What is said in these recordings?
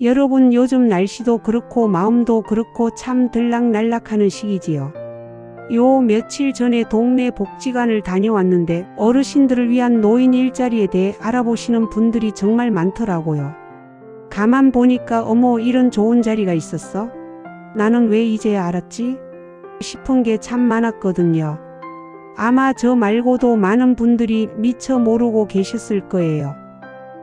여러분 요즘 날씨도 그렇고 마음도 그렇고 참 들락날락하는 시기지요. 요 며칠 전에 동네 복지관을 다녀왔는데 어르신들을 위한 노인 일자리에 대해 알아보시는 분들이 정말 많더라고요. 가만 보니까 어머 이런 좋은 자리가 있었어? 나는 왜 이제야 알았지? 싶은 게 참 많았거든요. 아마 저 말고도 많은 분들이 미처 모르고 계셨을 거예요.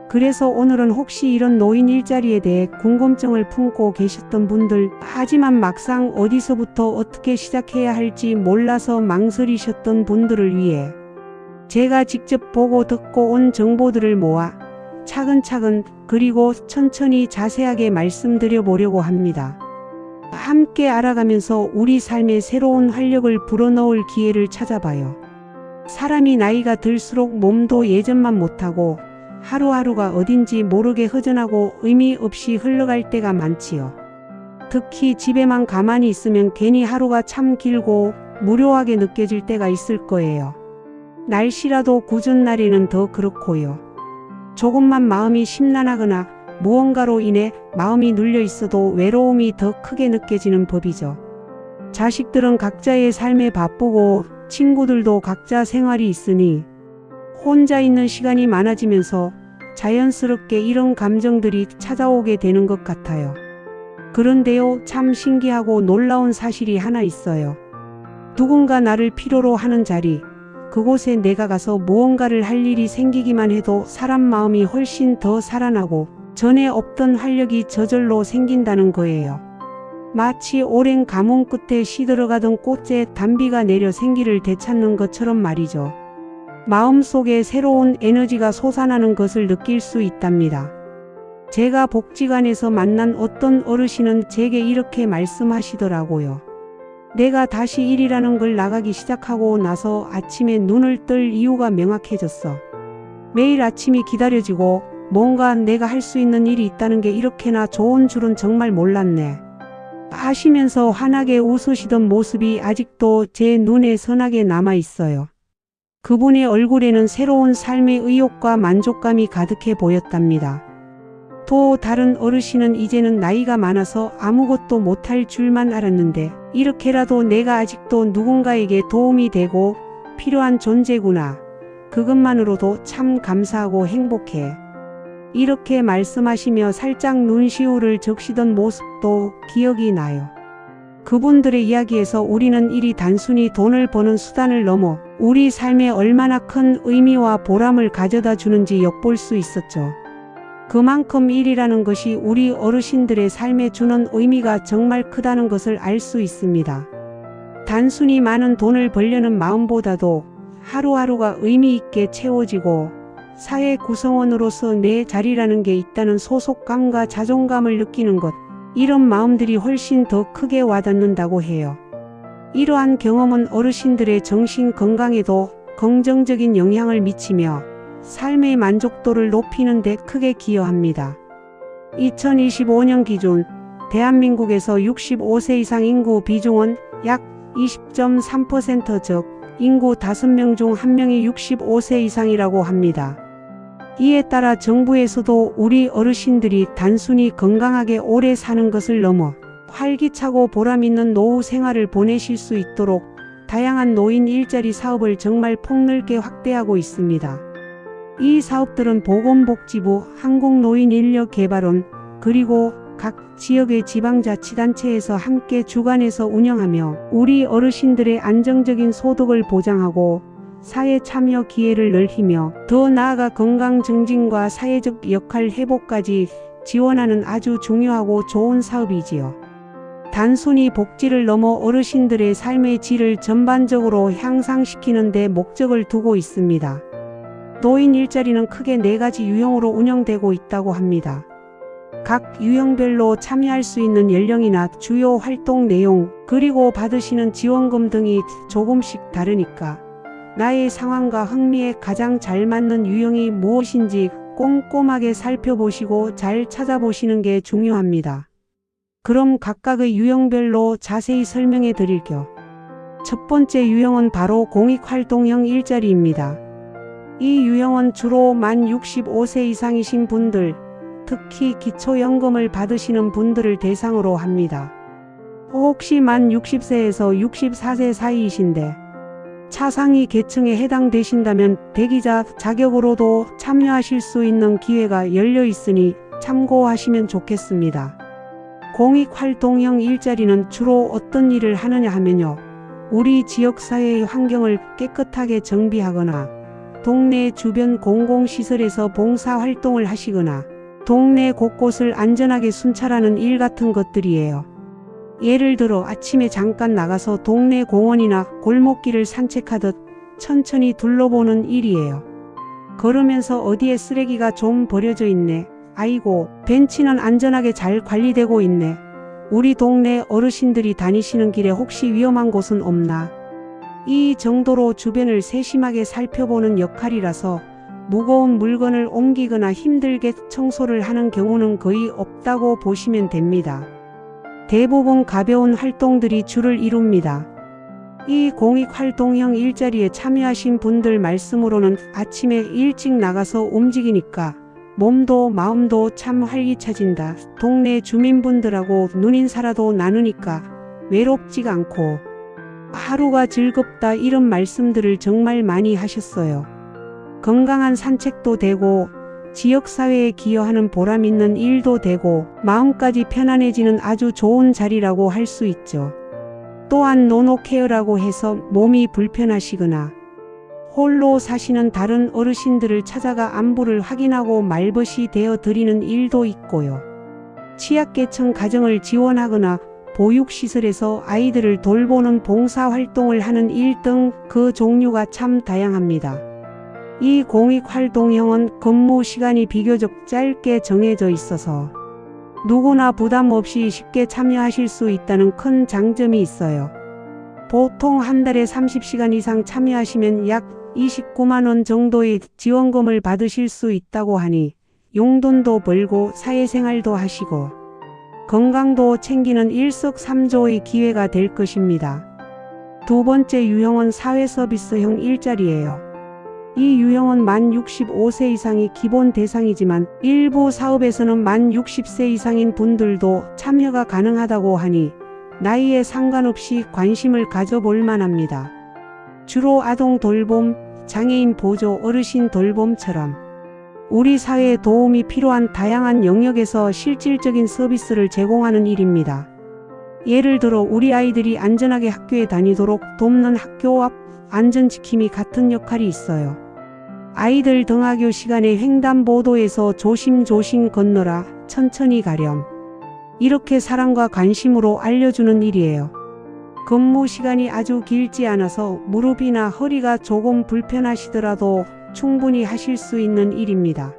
그래서 오늘은 혹시 이런 노인 일자리에 대해 궁금증을 품고 계셨던 분들, 하지만 막상 어디서부터 어떻게 시작해야 할지 몰라서 망설이셨던 분들을 위해 제가 직접 보고 듣고 온 정보들을 모아 차근차근 그리고 천천히 자세하게 말씀드려 보려고 합니다. 함께 알아가면서 우리 삶에 새로운 활력을 불어넣을 기회를 찾아봐요. 사람이 나이가 들수록 몸도 예전만 못하고 하루하루가 어딘지 모르게 허전하고 의미 없이 흘러갈 때가 많지요. 특히 집에만 가만히 있으면 괜히 하루가 참 길고 무료하게 느껴질 때가 있을 거예요. 날씨라도 궂은 날에는 더 그렇고요. 조금만 마음이 심란하거나 무언가로 인해 마음이 눌려 있어도 외로움이 더 크게 느껴지는 법이죠. 자식들은 각자의 삶에 바쁘고 친구들도 각자 생활이 있으니 혼자 있는 시간이 많아지면서 자연스럽게 이런 감정들이 찾아오게 되는 것 같아요. 그런데요, 참 신기하고 놀라운 사실이 하나 있어요. 누군가 나를 필요로 하는 자리, 그곳에 내가 가서 무언가를 할 일이 생기기만 해도 사람 마음이 훨씬 더 살아나고 전에 없던 활력이 저절로 생긴다는 거예요. 마치 오랜 가뭄 끝에 시들어가던 꽃에 단비가 내려 생기를 되찾는 것처럼 말이죠. 마음속에 새로운 에너지가 솟아나는 것을 느낄 수 있답니다. 제가 복지관에서 만난 어떤 어르신은 제게 이렇게 말씀하시더라고요. 내가 다시 일이라는 걸 나가기 시작하고 나서 아침에 눈을 뜰 이유가 명확해졌어. 매일 아침이 기다려지고 뭔가 내가 할 수 있는 일이 있다는 게 이렇게나 좋은 줄은 정말 몰랐네. 하시면서 환하게 웃으시던 모습이 아직도 제 눈에 선하게 남아 있어요. 그분의 얼굴에는 새로운 삶의 의욕과 만족감이 가득해 보였답니다. 또 다른 어르신은 이제는 나이가 많아서 아무것도 못할 줄만 알았는데 이렇게라도 내가 아직도 누군가에게 도움이 되고 필요한 존재구나. 그것만으로도 참 감사하고 행복해. 이렇게 말씀하시며 살짝 눈시울을 적시던 모습도 기억이 나요. 그분들의 이야기에서 우리는 일이 단순히 돈을 버는 수단을 넘어 우리 삶에 얼마나 큰 의미와 보람을 가져다 주는지 엿볼 수 있었죠. 그만큼 일이라는 것이 우리 어르신들의 삶에 주는 의미가 정말 크다는 것을 알 수 있습니다. 단순히 많은 돈을 벌려는 마음보다도 하루하루가 의미 있게 채워지고 사회 구성원으로서 내 자리라는 게 있다는 소속감과 자존감을 느끼는 것, 이런 마음들이 훨씬 더 크게 와닿는다고 해요. 이러한 경험은 어르신들의 정신 건강에도 긍정적인 영향을 미치며 삶의 만족도를 높이는 데 크게 기여합니다. 2025년 기준 대한민국에서 65세 이상 인구 비중은 약 20.3%, 즉 인구 5명 중 1명이 65세 이상이라고 합니다. 이에 따라 정부에서도 우리 어르신들이 단순히 건강하게 오래 사는 것을 넘어 활기차고 보람있는 노후 생활을 보내실 수 있도록 다양한 노인 일자리 사업을 정말 폭넓게 확대하고 있습니다. 이 사업들은 보건복지부, 한국노인인력개발원, 그리고 각 지역의 지방자치단체에서 함께 주관해서 운영하며 우리 어르신들의 안정적인 소득을 보장하고 사회 참여 기회를 넓히며 더 나아가 건강 증진과 사회적 역할 회복까지 지원하는 아주 중요하고 좋은 사업이지요. 단순히 복지를 넘어 어르신들의 삶의 질을 전반적으로 향상시키는 데 목적을 두고 있습니다. 노인 일자리는 크게 4가지 유형으로 운영되고 있다고 합니다. 각 유형별로 참여할 수 있는 연령이나 주요 활동 내용, 그리고 받으시는 지원금 등이 조금씩 다르니까 나의 상황과 흥미에 가장 잘 맞는 유형이 무엇인지 꼼꼼하게 살펴보시고 잘 찾아보시는 게 중요합니다. 그럼 각각의 유형별로 자세히 설명해 드릴게요. 첫 번째 유형은 바로 공익활동형 일자리입니다. 이 유형은 주로 만 65세 이상이신 분들, 특히 기초연금을 받으시는 분들을 대상으로 합니다. 혹시 만 60세에서 64세 사이이신데 차상위 계층에 해당되신다면 대기자 자격으로도 참여하실 수 있는 기회가 열려 있으니 참고하시면 좋겠습니다. 공익활동형 일자리는 주로 어떤 일을 하느냐 하면요. 우리 지역사회의 환경을 깨끗하게 정비하거나 동네 주변 공공시설에서 봉사활동을 하시거나 동네 곳곳을 안전하게 순찰하는 일 같은 것들이에요. 예를 들어 아침에 잠깐 나가서 동네 공원이나 골목길을 산책하듯 천천히 둘러보는 일이에요. 걸으면서 어디에 쓰레기가 좀 버려져 있네. 아이고, 벤치는 안전하게 잘 관리되고 있네. 우리 동네 어르신들이 다니시는 길에 혹시 위험한 곳은 없나? 이 정도로 주변을 세심하게 살펴보는 역할이라서 무거운 물건을 옮기거나 힘들게 청소를 하는 경우는 거의 없다고 보시면 됩니다. 대부분 가벼운 활동들이 주를 이룹니다. 이 공익활동형 일자리에 참여하신 분들 말씀으로는 아침에 일찍 나가서 움직이니까 몸도 마음도 참 활기차진다. 동네 주민분들하고 눈인사라도 나누니까 외롭지가 않고 하루가 즐겁다, 이런 말씀들을 정말 많이 하셨어요. 건강한 산책도 되고 지역사회에 기여하는 보람 있는 일도 되고 마음까지 편안해지는 아주 좋은 자리라고 할 수 있죠. 또한 노노케어라고 해서 몸이 불편하시거나 홀로 사시는 다른 어르신들을 찾아가 안부를 확인하고 말벗이 되어 드리는 일도 있고요. 취약계층 가정을 지원하거나 보육시설에서 아이들을 돌보는 봉사활동을 하는 일 등 그 종류가 참 다양합니다. 이 공익활동형은 근무 시간이 비교적 짧게 정해져 있어서 누구나 부담 없이 쉽게 참여하실 수 있다는 큰 장점이 있어요. 보통 한 달에 30시간 이상 참여하시면 약 29만 원 정도의 지원금을 받으실 수 있다고 하니 용돈도 벌고 사회생활도 하시고 건강도 챙기는 일석삼조의 기회가 될 것입니다. 두 번째 유형은 사회서비스형 일자리예요. 이 유형은 만 65세 이상이 기본 대상이지만 일부 사업에서는 만 60세 이상인 분들도 참여가 가능하다고 하니 나이에 상관없이 관심을 가져볼 만합니다. 주로 아동 돌봄, 장애인 보조, 어르신 돌봄처럼 우리 사회에 도움이 필요한 다양한 영역에서 실질적인 서비스를 제공하는 일입니다. 예를 들어 우리 아이들이 안전하게 학교에 다니도록 돕는 학교 앞 안전지킴이 같은 역할이 있어요. 아이들 등하교 시간에 횡단보도에서 조심조심 건너라, 천천히 가렴. 이렇게 사랑과 관심으로 알려주는 일이에요. 근무 시간이 아주 길지 않아서 무릎이나 허리가 조금 불편하시더라도 충분히 하실 수 있는 일입니다.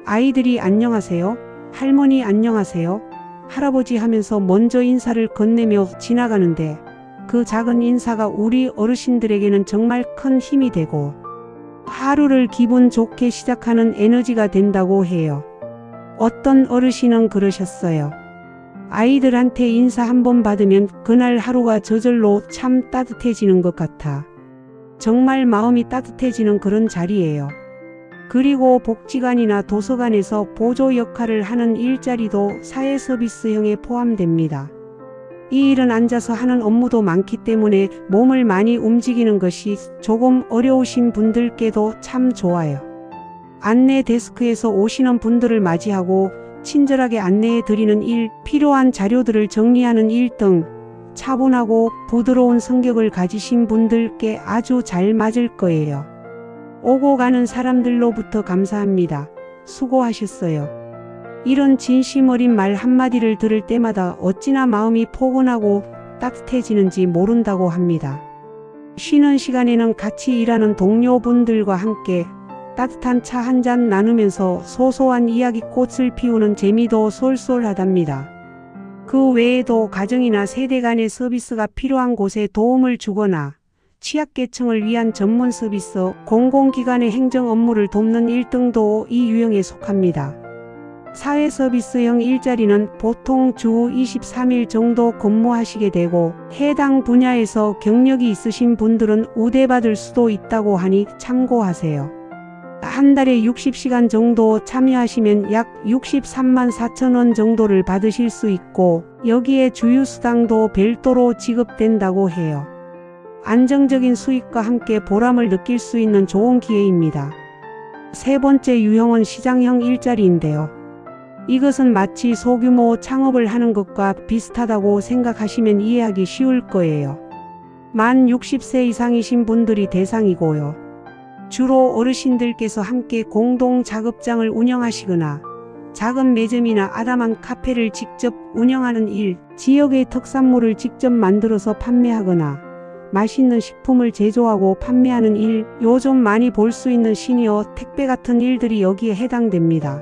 아이들이 안녕하세요, 할머니 안녕하세요, 할아버지 하면서 먼저 인사를 건네며 지나가는데 그 작은 인사가 우리 어르신들에게는 정말 큰 힘이 되고 하루를 기분 좋게 시작하는 에너지가 된다고 해요. 어떤 어르신은 그러셨어요. 아이들한테 인사 한번 받으면 그날 하루가 저절로 참 따뜻해지는 것 같아. 정말 마음이 따뜻해지는 그런 자리예요. 그리고 복지관이나 도서관에서 보조 역할을 하는 일자리도 사회서비스형에 포함됩니다. 이 일은 앉아서 하는 업무도 많기 때문에 몸을 많이 움직이는 것이 조금 어려우신 분들께도 참 좋아요. 안내 데스크에서 오시는 분들을 맞이하고 친절하게 안내해 드리는 일, 필요한 자료들을 정리하는 일 등 차분하고 부드러운 성격을 가지신 분들께 아주 잘 맞을 거예요. 오고 가는 사람들로부터 감사합니다, 수고하셨어요, 이런 진심 어린 말 한마디를 들을 때마다 어찌나 마음이 포근하고 따뜻해지는지 모른다고 합니다. 쉬는 시간에는 같이 일하는 동료분들과 함께 따뜻한 차 한 잔 나누면서 소소한 이야기꽃을 피우는 재미도 쏠쏠하답니다. 그 외에도 가정이나 세대 간의 서비스가 필요한 곳에 도움을 주거나 취약계층을 위한 전문 서비스, 공공기관의 행정 업무를 돕는 일 등도 이 유형에 속합니다. 사회서비스형 일자리는 보통 주 23일 정도 근무하시게 되고 해당 분야에서 경력이 있으신 분들은 우대받을 수도 있다고 하니 참고하세요. 한 달에 60시간 정도 참여하시면 약 63만 4천 원 정도를 받으실 수 있고 여기에 주유수당도 별도로 지급된다고 해요. 안정적인 수익과 함께 보람을 느낄 수 있는 좋은 기회입니다. 세 번째 유형은 시장형 일자리인데요. 이것은 마치 소규모 창업을 하는 것과 비슷하다고 생각하시면 이해하기 쉬울 거예요. 만 60세 이상이신 분들이 대상이고요. 주로 어르신들께서 함께 공동 작업장을 운영하시거나 작은 매점이나 아담한 카페를 직접 운영하는 일, 지역의 특산물을 직접 만들어서 판매하거나 맛있는 식품을 제조하고 판매하는 일, 요즘 많이 볼 수 있는 시니어 택배 같은 일들이 여기에 해당됩니다.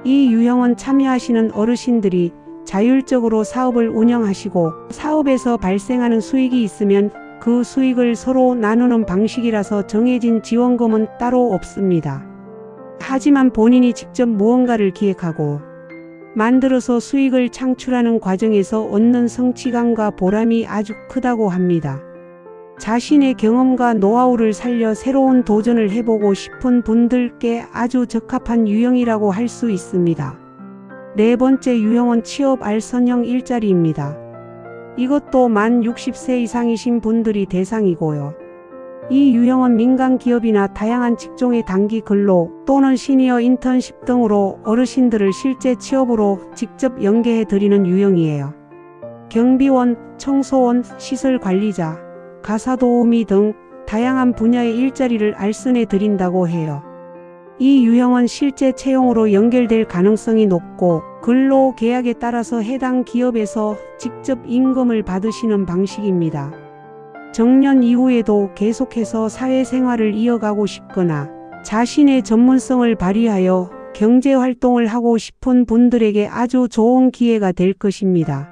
이 유형은 참여하시는 어르신들이 자율적으로 사업을 운영하시고 사업에서 발생하는 수익이 있으면 그 수익을 서로 나누는 방식이라서 정해진 지원금은 따로 없습니다. 하지만 본인이 직접 무언가를 기획하고 만들어서 수익을 창출하는 과정에서 얻는 성취감과 보람이 아주 크다고 합니다. 자신의 경험과 노하우를 살려 새로운 도전을 해보고 싶은 분들께 아주 적합한 유형이라고 할 수 있습니다. 네 번째 유형은 취업 알선형 일자리입니다. 이것도 만 60세 이상이신 분들이 대상이고요. 이 유형은 민간 기업이나 다양한 직종의 단기 근로 또는 시니어 인턴십 등으로 어르신들을 실제 취업으로 직접 연계해 드리는 유형이에요. 경비원, 청소원, 시설 관리자, 가사도우미 등 다양한 분야의 일자리를 알선해 드린다고 해요. 이 유형은 실제 채용으로 연결될 가능성이 높고 근로 계약에 따라서 해당 기업에서 직접 임금을 받으시는 방식입니다. 정년 이후에도 계속해서 사회생활을 이어가고 싶거나 자신의 전문성을 발휘하여 경제활동을 하고 싶은 분들에게 아주 좋은 기회가 될 것입니다.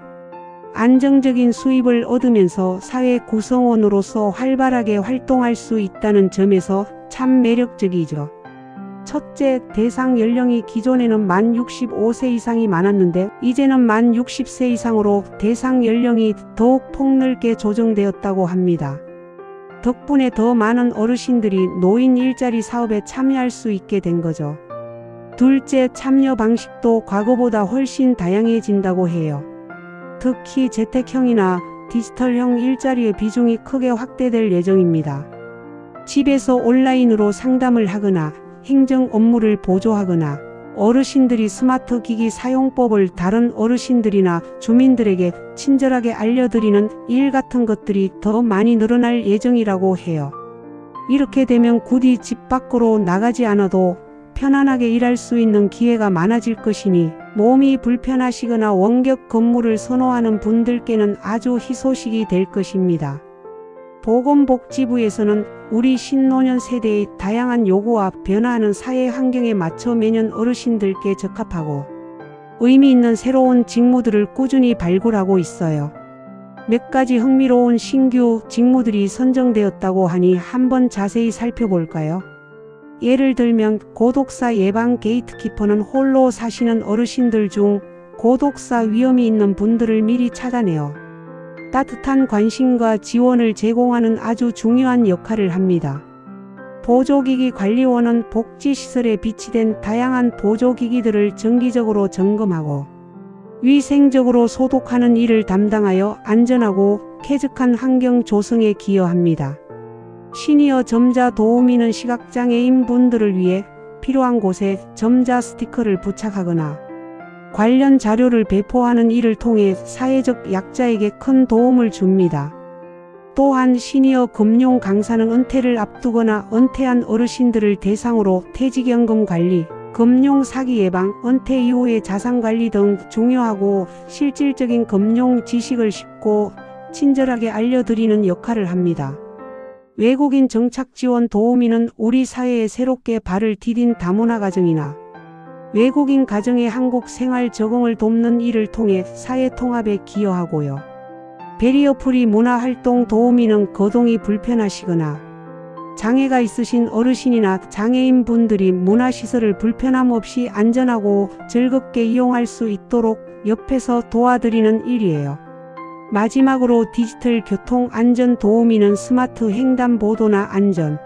안정적인 수입을 얻으면서 사회 구성원으로서 활발하게 활동할 수 있다는 점에서 참 매력적이죠. 첫째, 대상 연령이 기존에는 만 65세 이상이 많았는데 이제는 만 60세 이상으로 대상 연령이 더욱 폭넓게 조정되었다고 합니다. 덕분에 더 많은 어르신들이 노인 일자리 사업에 참여할 수 있게 된 거죠. 둘째, 참여 방식도 과거보다 훨씬 다양해진다고 해요. 특히 재택형이나 디지털형 일자리의 비중이 크게 확대될 예정입니다. 집에서 온라인으로 상담을 하거나 행정 업무를 보조하거나 어르신들이 스마트 기기 사용법을 다른 어르신들이나 주민들에게 친절하게 알려드리는 일 같은 것들이 더 많이 늘어날 예정이라고 해요. 이렇게 되면 굳이 집 밖으로 나가지 않아도 편안하게 일할 수 있는 기회가 많아질 것이니 몸이 불편하시거나 원격 근무를 선호하는 분들께는 아주 희소식이 될 것입니다. 보건복지부에서는 우리 신노년 세대의 다양한 요구와 변화하는 사회 환경에 맞춰 매년 어르신들께 적합하고 의미 있는 새로운 직무들을 꾸준히 발굴하고 있어요. 몇 가지 흥미로운 신규 직무들이 선정되었다고 하니 한번 자세히 살펴볼까요? 예를 들면 고독사 예방 게이트키퍼는 홀로 사시는 어르신들 중 고독사 위험이 있는 분들을 미리 찾아내어 따뜻한 관심과 지원을 제공하는 아주 중요한 역할을 합니다. 보조기기 관리원은 복지시설에 비치된 다양한 보조기기들을 정기적으로 점검하고 위생적으로 소독하는 일을 담당하여 안전하고 쾌적한 환경 조성에 기여합니다. 시니어 점자 도우미는 시각장애인 분들을 위해 필요한 곳에 점자 스티커를 부착하거나 관련 자료를 배포하는 일을 통해 사회적 약자에게 큰 도움을 줍니다. 또한 시니어 금융 강사는 은퇴를 앞두거나 은퇴한 어르신들을 대상으로 퇴직연금 관리, 금융 사기 예방, 은퇴 이후의 자산 관리 등 중요하고 실질적인 금융 지식을 쉽고 친절하게 알려드리는 역할을 합니다. 외국인 정착 지원 도우미는 우리 사회에 새롭게 발을 디딘 다문화 가정이나 외국인 가정의 한국 생활 적응을 돕는 일을 통해 사회 통합에 기여하고요. 베리어 프리 문화활동 도우미는 거동이 불편하시거나 장애가 있으신 어르신이나 장애인 분들이 문화시설을 불편함 없이 안전하고 즐겁게 이용할 수 있도록 옆에서 도와드리는 일이에요. 마지막으로 디지털 교통 안전 도우미는 스마트 횡단 보도나 안전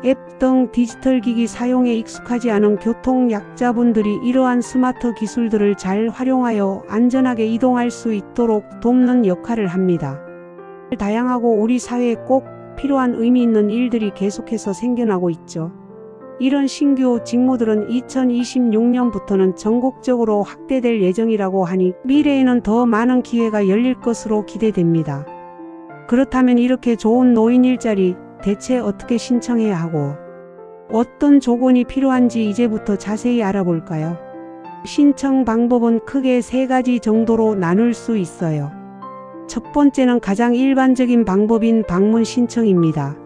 앱 등 디지털 기기 사용에 익숙하지 않은 교통약자분들이 이러한 스마트 기술들을 잘 활용하여 안전하게 이동할 수 있도록 돕는 역할을 합니다. 다양하고 우리 사회에 꼭 필요한 의미 있는 일들이 계속해서 생겨나고 있죠. 이런 신규 직무들은 2026년부터는 전국적으로 확대될 예정이라고 하니 미래에는 더 많은 기회가 열릴 것으로 기대됩니다. 그렇다면 이렇게 좋은 노인 일자리 대체 어떻게 신청해야 하고 어떤 조건이 필요한지 이제부터 자세히 알아볼까요? 신청 방법은 크게 3가지 정도로 나눌 수 있어요. 첫 번째는 가장 일반적인 방법인 방문 신청입니다.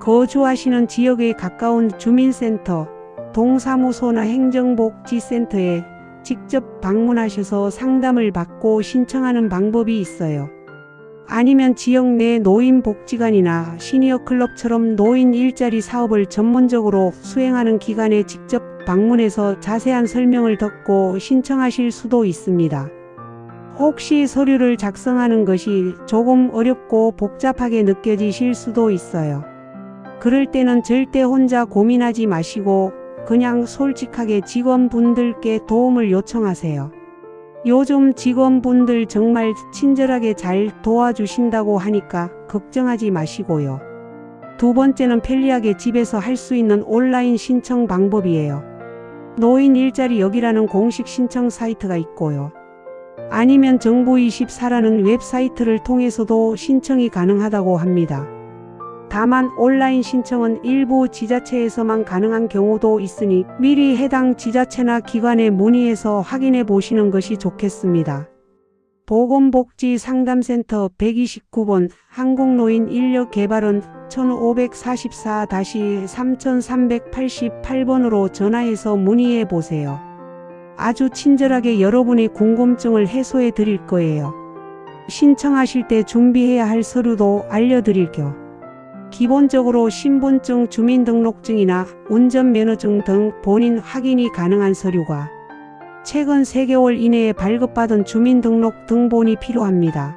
거주하시는 지역에 가까운 주민센터, 동사무소나 행정복지센터에 직접 방문하셔서 상담을 받고 신청하는 방법이 있어요. 아니면 지역 내 노인복지관이나 시니어클럽처럼 노인 일자리 사업을 전문적으로 수행하는 기관에 직접 방문해서 자세한 설명을 듣고 신청하실 수도 있습니다. 혹시 서류를 작성하는 것이 조금 어렵고 복잡하게 느껴지실 수도 있어요. 그럴 때는 절대 혼자 고민하지 마시고 그냥 솔직하게 직원분들께 도움을 요청하세요. 요즘 직원분들 정말 친절하게 잘 도와주신다고 하니까 걱정하지 마시고요. 두 번째는 편리하게 집에서 할 수 있는 온라인 신청 방법이에요. 노인 일자리 역이라는 공식 신청 사이트가 있고요. 아니면 정부24라는 웹사이트를 통해서도 신청이 가능하다고 합니다. 다만 온라인 신청은 일부 지자체에서만 가능한 경우도 있으니 미리 해당 지자체나 기관에 문의해서 확인해 보시는 것이 좋겠습니다. 보건복지상담센터 129번 한국노인인력개발원 1544-3388번으로 전화해서 문의해 보세요. 아주 친절하게 여러분의 궁금증을 해소해 드릴 거예요. 신청하실 때 준비해야 할 서류도 알려드릴게요. 기본적으로 신분증, 주민등록증이나 운전면허증 등 본인 확인이 가능한 서류가 최근 3개월 이내에 발급받은 주민등록 등본이 필요합니다.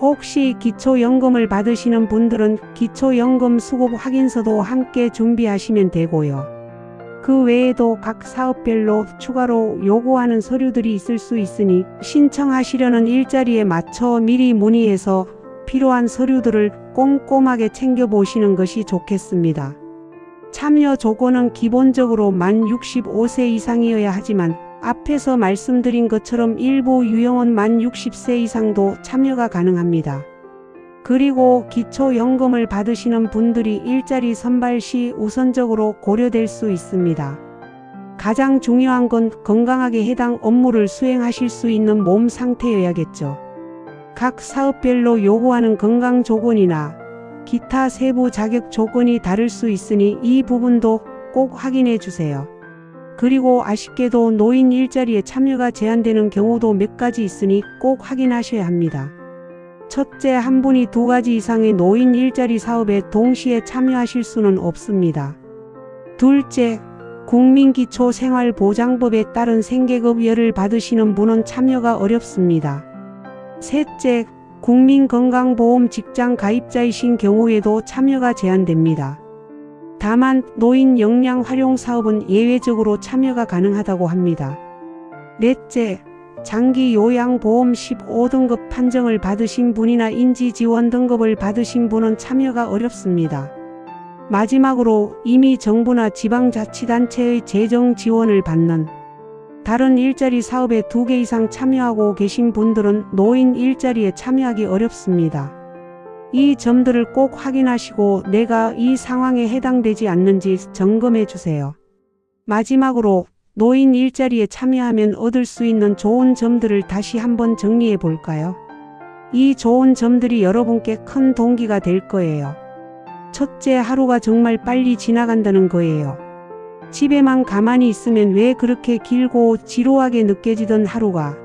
혹시 기초연금을 받으시는 분들은 기초연금 수급 확인서도 함께 준비하시면 되고요. 그 외에도 각 사업별로 추가로 요구하는 서류들이 있을 수 있으니 신청하시려는 일자리에 맞춰 미리 문의해서 필요한 서류들을 꼼꼼하게 챙겨보시는 것이 좋겠습니다. 참여 조건은 기본적으로 만 65세 이상이어야 하지만 앞에서 말씀드린 것처럼 일부 유형은 만 60세 이상도 참여가 가능합니다. 그리고 기초연금을 받으시는 분들이 일자리 선발 시 우선적으로 고려될 수 있습니다. 가장 중요한 건 건강하게 해당 업무를 수행하실 수 있는 몸 상태여야겠죠. 각 사업별로 요구하는 건강 조건이나 기타 세부 자격 조건이 다를 수 있으니 이 부분도 꼭 확인해 주세요. 그리고 아쉽게도 노인 일자리에 참여가 제한되는 경우도 몇 가지 있으니 꼭 확인하셔야 합니다. 첫째, 한 분이 2가지 이상의 노인 일자리 사업에 동시에 참여하실 수는 없습니다. 둘째, 국민기초생활보장법에 따른 생계급여를 받으시는 분은 참여가 어렵습니다. 셋째, 국민건강보험 직장 가입자이신 경우에도 참여가 제한됩니다. 다만 노인 역량 활용 사업은 예외적으로 참여가 가능하다고 합니다. 넷째, 장기 요양보험 15등급 판정을 받으신 분이나 인지지원 등급을 받으신 분은 참여가 어렵습니다. 마지막으로 이미 정부나 지방자치단체의 재정 지원을 받는 다른 일자리 사업에 2개 이상 참여하고 계신 분들은 노인 일자리에 참여하기 어렵습니다. 이 점들을 꼭 확인하시고 내가 이 상황에 해당되지 않는지 점검해 주세요. 마지막으로 노인 일자리에 참여하면 얻을 수 있는 좋은 점들을 다시 한번 정리해 볼까요? 이 좋은 점들이 여러분께 큰 동기가 될 거예요. 첫째, 하루가 정말 빨리 지나간다는 거예요. 집에만 가만히 있으면 왜 그렇게 길고 지루하게 느껴지던 하루가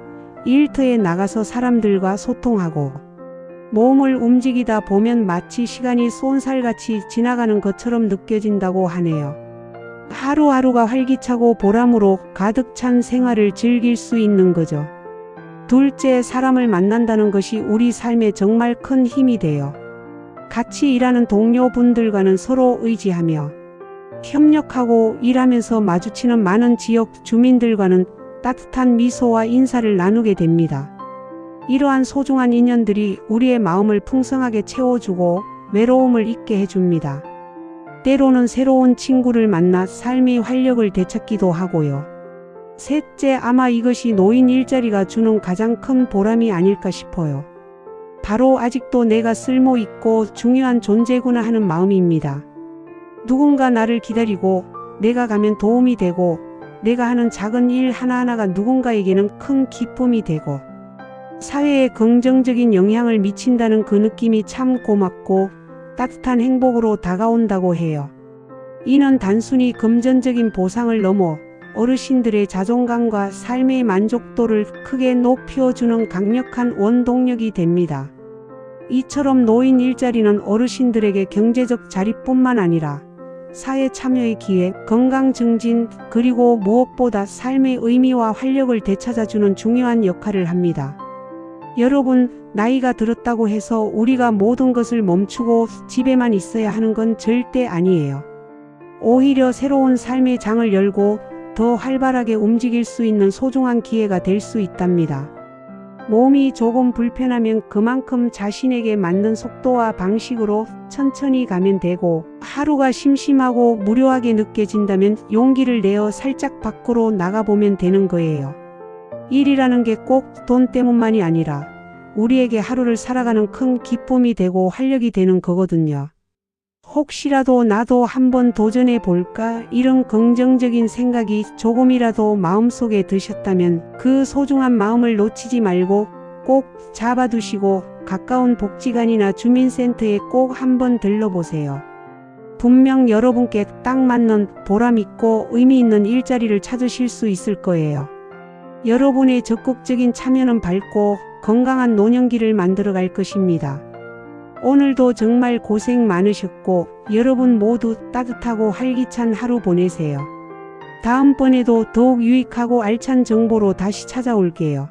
일터에 나가서 사람들과 소통하고 몸을 움직이다 보면 마치 시간이 쏜살같이 지나가는 것처럼 느껴진다고 하네요. 하루하루가 활기차고 보람으로 가득 찬 생활을 즐길 수 있는 거죠. 둘째, 사람을 만난다는 것이 우리 삶에 정말 큰 힘이 돼요. 같이 일하는 동료분들과는 서로 의지하며 협력하고 일하면서 마주치는 많은 지역 주민들과는 따뜻한 미소와 인사를 나누게 됩니다. 이러한 소중한 인연들이 우리의 마음을 풍성하게 채워주고 외로움을 잊게 해줍니다. 때로는 새로운 친구를 만나 삶의 활력을 되찾기도 하고요. 셋째, 아마 이것이 노인 일자리가 주는 가장 큰 보람이 아닐까 싶어요. 바로 아직도 내가 쓸모있고 중요한 존재구나 하는 마음입니다. 누군가 나를 기다리고 내가 가면 도움이 되고 내가 하는 작은 일 하나하나가 누군가에게는 큰 기쁨이 되고 사회에 긍정적인 영향을 미친다는 그 느낌이 참 고맙고 따뜻한 행복으로 다가온다고 해요. 이는 단순히 금전적인 보상을 넘어 어르신들의 자존감과 삶의 만족도를 크게 높여주는 강력한 원동력이 됩니다. 이처럼 노인 일자리는 어르신들에게 경제적 자립뿐만 아니라 사회 참여의 기회, 건강 증진, 그리고 무엇보다 삶의 의미와 활력을 되찾아주는 중요한 역할을 합니다. 여러분, 나이가 들었다고 해서 우리가 모든 것을 멈추고 집에만 있어야 하는 건 절대 아니에요. 오히려 새로운 삶의 장을 열고 더 활발하게 움직일 수 있는 소중한 기회가 될 수 있답니다. 몸이 조금 불편하면 그만큼 자신에게 맞는 속도와 방식으로 천천히 가면 되고, 하루가 심심하고 무료하게 느껴진다면 용기를 내어 살짝 밖으로 나가보면 되는 거예요. 일이라는 게 꼭 돈 때문만이 아니라 우리에게 하루를 살아가는 큰 기쁨이 되고 활력이 되는 거거든요. 혹시라도 나도 한번 도전해 볼까, 이런 긍정적인 생각이 조금이라도 마음속에 드셨다면 그 소중한 마음을 놓치지 말고 꼭 잡아두시고 가까운 복지관이나 주민센터에 꼭 한번 들러보세요. 분명 여러분께 딱 맞는 보람있고 의미있는 일자리를 찾으실 수 있을 거예요. 여러분의 적극적인 참여는 밝고 건강한 노년기를 만들어갈 것입니다. 오늘도 정말 고생 많으셨고 여러분 모두 따뜻하고 활기찬 하루 보내세요. 다음번에도 더욱 유익하고 알찬 정보로 다시 찾아올게요.